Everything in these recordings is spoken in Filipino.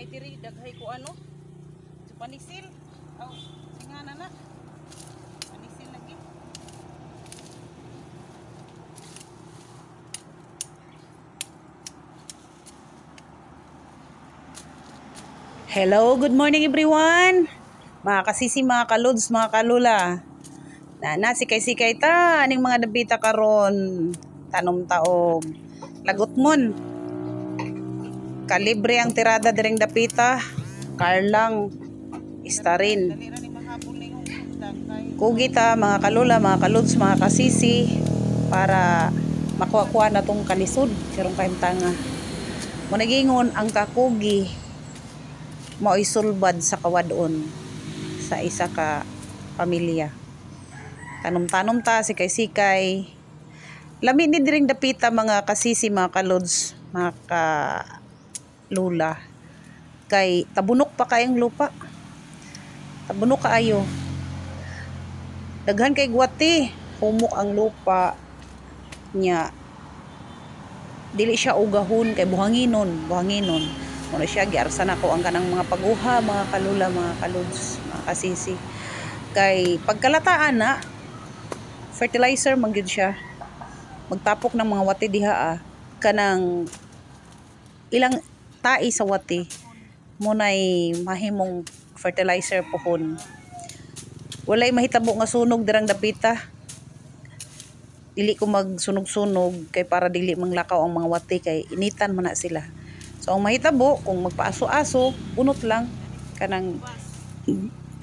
Kay diri daghay ko ano? Sa panisil. Aw, singana na. Panisil lagi. Hello, good morning everyone. Mga kasisi, mga kalods, mga kalula. Na sikay-sikay ta aning mga debita karon. Tanom taog. Lagot mon. Kalibre ang tirada direng dapita. Karlang istarin. Kugita mga kalula, mga kalods, mga kasisi para makuha-kuha na tong kalisod karong kahimtanga. Munagingon ang kakugi mao isulbad sa kawadon sa isa ka pamilya. Tanom-tanom ta sikay-sikay. Lami ni diring dapita mga kasisi, mga kalods, mga kalula. Kay tabunok pa kayong lupa. Tabunok kaayo. Daghan kay gwati, humok ang lupa nya. Dili siya ugahon kay buhanginon. Muna siya giarsa na ko ang kanang mga paguha, mga kalula, mga kalods, mga kasisi. Kay pagkalataan na fertilizer man gyud siya. Magtapok ng mga wati diha kanang ilang tai sa wati munay mahimong fertilizer pohon. Walay mahitabo nga sunog dirang dapita. Dili ko magsunog-sunog kay para dili manglakaw ang mga wati kay initan man na sila. So ang mahitabo kung magpaaso-aso, bunot lang kanang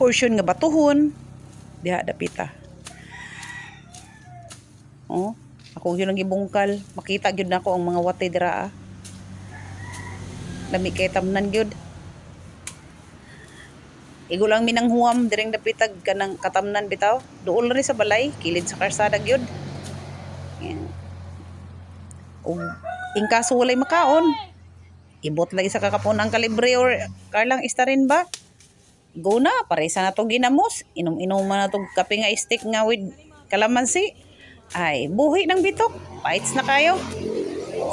portion nga batuhon diha dapita. Oh, ako gyud ang gibungkal, makita gyud nako ang mga wati dira. Lami kay tamnan gyud. Igo lang minanghuam direng dapitag kanang katamnan bitaw. Duol ri sa balay, kilid sa karsada gyud. Yan. Og ingkaso walay makaon. Ibot lagi sa kakapon ang kalibre or karlang istarin ba? Go na, paresa na to ginamos. Inom-inom na to kape nga stick nga with kalamansi. Ay, buhi ng bitok. Fights na kayo.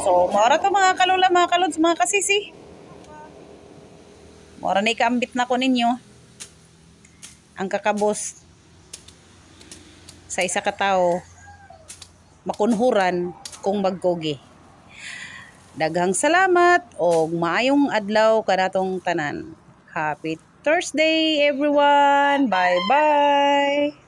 So, maura to mga kalula, mga kalods, mga kasisi. Maura na ikaambit na ko ninyo. Ang kakabos sa isa ka tao makunhuran kung magkogi. Daghang salamat o maayong adlaw kanatong tanan. Happy Thursday everyone. Bye bye.